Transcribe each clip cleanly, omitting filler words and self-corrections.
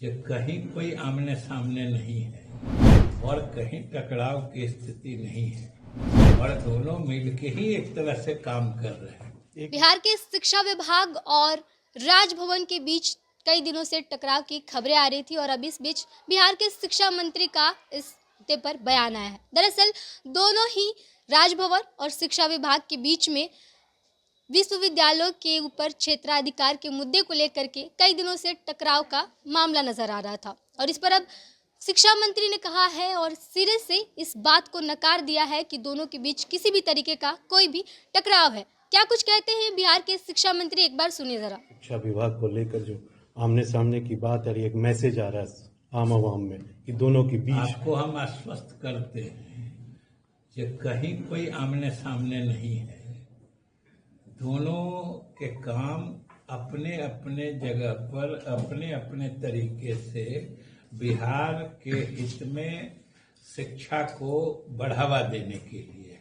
कि कहीं कोई आमने सामने नहीं है और कहीं टकराव की स्थिति नहीं है और दोनों मिलके ही एक तरह से काम कर रहे हैं। बिहार के शिक्षा विभाग और राजभवन के बीच कई दिनों से टकराव की खबरें आ रही थी और अब इस बीच बिहार के शिक्षा मंत्री का इस मुद्दे पर बयान आया है। दरअसल दोनों ही राजभवन और शिक्षा विभाग के बीच में विश्वविद्यालयों के ऊपर क्षेत्राधिकार के मुद्दे को लेकर के कई दिनों से टकराव का मामला नजर आ रहा था और इस पर अब शिक्षा मंत्री ने कहा है और सिरे से इस बात को नकार दिया है कि दोनों के बीच किसी भी तरीके का कोई भी टकराव है। क्या कुछ कहते हैं बिहार के शिक्षा मंत्री, एक बार सुनिए जरा। शिक्षा विभाग को लेकर जो आमने सामने की बात आ रही है, एक मैसेज आ रहा है आम आवाम में कि दोनों के बीच आपको हम आश्वस्त करते हैं कि कहीं कोई आमने सामने नहीं है। दोनों के काम अपने अपने जगह पर अपने अपने तरीके से बिहार के हित में शिक्षा को बढ़ावा देने के लिए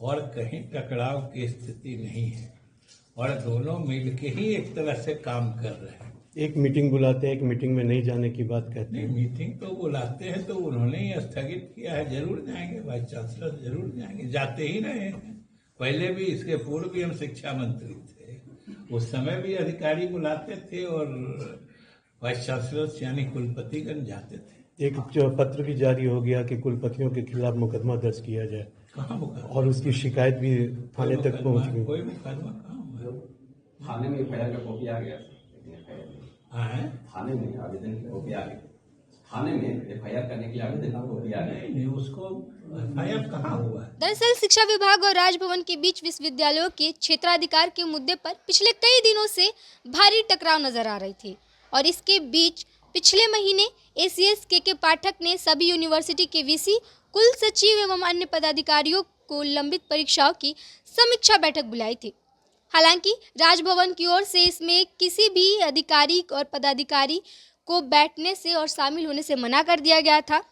और कहीं टकराव की स्थिति नहीं है और दोनों मिलके ही एक तरह से काम कर रहे हैं। एक मीटिंग बुलाते हैं, एक मीटिंग में नहीं जाने की बात कहते हैं। मीटिंग तो बुलाते हैं तो उन्होंने ही स्थगित किया है। जरूर जाएंगे, वाइस चांसलर जरूर जाएंगे, जाते ही रहे हैं। पहले भी, इसके पूर्व भी हम शिक्षा मंत्री थे, उस समय भी अधिकारी बुलाते थे और वाइस चांसलर यानी कुलपतिगण जाते थे। एक पत्र भी जारी हो गया कि कुलपतियों के खिलाफ मुकदमा दर्ज किया जाए। कहाँ मुकदमा? और उसकी शिकायत भी थाने तक पहुंच गई। कोई मुकदमा कहाँ हुआ? थाने में एफआईआर का कॉपी आ गया। थाने में आवेदन की कॉपी आ गई। थाने में एफआईआर करने की आवेदन की कॉपी आ गई। नहीं, उसको एफआईआर कहाँ हुआ? दरअसल शिक्षा विभाग और राजभवन के बीच विश्वविद्यालयों के क्षेत्राधिकार के मुद्दे पर पिछले कई दिनों से भारी टकराव नजर आ रही थी और इसके बीच पिछले महीने एसीएस के पाठक ने सभी यूनिवर्सिटी के वीसी, कुल सचिव एवं अन्य पदाधिकारियों को लंबित परीक्षाओं की समीक्षा बैठक बुलाई थी। हालांकि राजभवन की ओर से इसमें किसी भी अधिकारी और पदाधिकारी को बैठने से और शामिल होने से मना कर दिया गया था,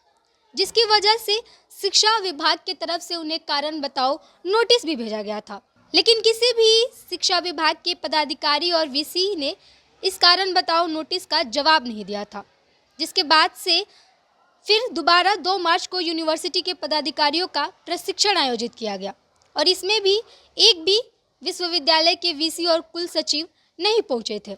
जिसकी वजह से शिक्षा विभाग की तरफ से उन्हें कारण बताओ नोटिस भी भेजा गया था। लेकिन किसी भी शिक्षा विभाग के पदाधिकारी और वीसी ने इस कारण बताओ नोटिस का जवाब नहीं दिया था, जिसके बाद से फिर दोबारा 2 मार्च को यूनिवर्सिटी के पदाधिकारियों का प्रशिक्षण आयोजित किया गया और इसमें भी एक भी विश्वविद्यालय के वीसी और कुल सचिव नहीं पहुंचे थे।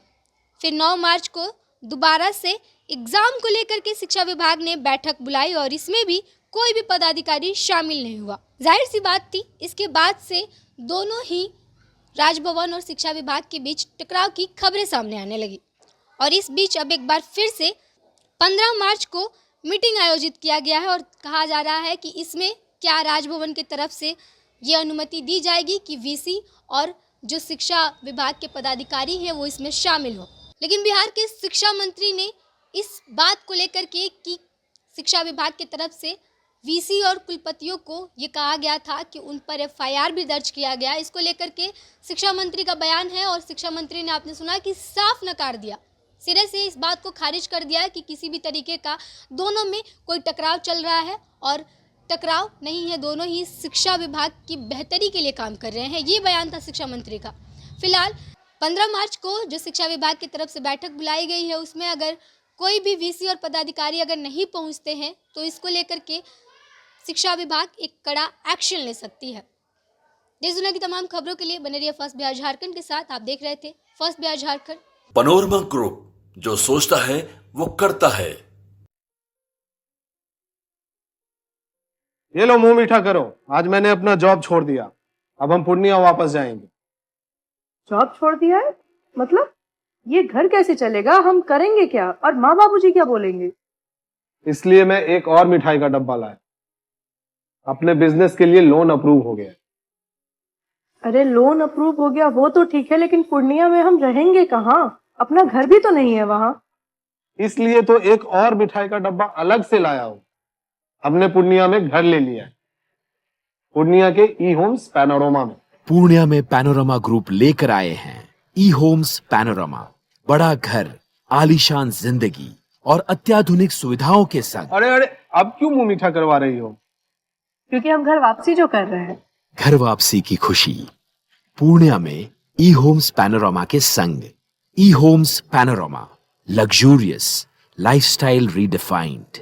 फिर 9 मार्च को दोबारा से एग्जाम को लेकर के शिक्षा विभाग ने बैठक बुलाई और इसमें भी कोई भी पदाधिकारी शामिल नहीं हुआ। जाहिर सी बात थी, इसके बाद से दोनों ही राजभवन और शिक्षा विभाग के बीच टकराव की खबरें सामने आने लगी और इस बीच अब एक बार फिर से 15 मार्च को मीटिंग आयोजित किया गया है और कहा जा रहा है कि इसमें क्या राजभवन की तरफ से ये अनुमति दी जाएगी कि वीसी और जो शिक्षा विभाग के पदाधिकारी हैं वो इसमें शामिल हो। लेकिन बिहार के शिक्षा मंत्री ने इस बात को लेकर के कि शिक्षा विभाग की तरफ से वीसी और कुलपतियों को ये कहा गया था कि उन पर एफआईआर भी दर्ज किया गया, इसको लेकर के शिक्षा मंत्री का बयान है और शिक्षा मंत्री ने, आपने सुना, कि साफ नकार दिया, सिरे से इस बात को खारिज कर दिया कि किसी भी तरीके का दोनों में कोई टकराव चल रहा है और टकराव नहीं है, दोनों ही शिक्षा विभाग की बेहतरी के लिए काम कर रहे हैं। ये बयान था शिक्षा मंत्री का। फिलहाल 15 मार्च को जो शिक्षा विभाग की तरफ से बैठक बुलाई गई है उसमें अगर कोई भी वीसी और पदाधिकारी अगर नहीं पहुंचते हैं तो इसको लेकर के शिक्षा विभाग एक कड़ा एक्शन ले सकती है। देश दुनिया की तमाम खबरों के लिए बने रहिए फर्स्ट बिहार झारखंड के साथ। आप देख रहे थे first Bihar Jharkhand. Panorama group, जो सोचता है वो करता है। ये लो, मुंह मीठा करो। आज मैंने अपना जॉब छोड़ दिया, अब हम पूर्णिया वापस जाएंगे। जॉब छोड़ दिया है? मतलब ये घर कैसे चलेगा? हम करेंगे क्या और माँ बाबूजी क्या बोलेंगे? इसलिए मैं एक और मिठाई का डब्बा लाया। अपने बिजनेस के लिए लोन अप्रूव हो गया। अरे लोन अप्रूव हो गया वो तो ठीक है, लेकिन पूर्णिया में हम रहेंगे कहाँ? अपना घर भी तो नहीं है वहाँ। इसलिए तो एक और मिठाई का डब्बा अलग से लाया हूँ। हमने पूर्णिया में घर ले लिया है, पूर्णिया के ई होम्स पैनोरमा में। पूर्णिया में पैनोरमा ग्रुप लेकर आए हैं ई होम्स पैनोरमा। बड़ा घर, आलीशान जिंदगी और अत्याधुनिक सुविधाओं के संग। अरे अब क्यों मुंह मीठा करवा रही हो? क्योंकि हम घर वापसी जो कर रहे हैं। घर वापसी की खुशी पूर्णिया में ई होम्स पैनोरमा के संग। E Homes Panorama, luxurious lifestyle redefined.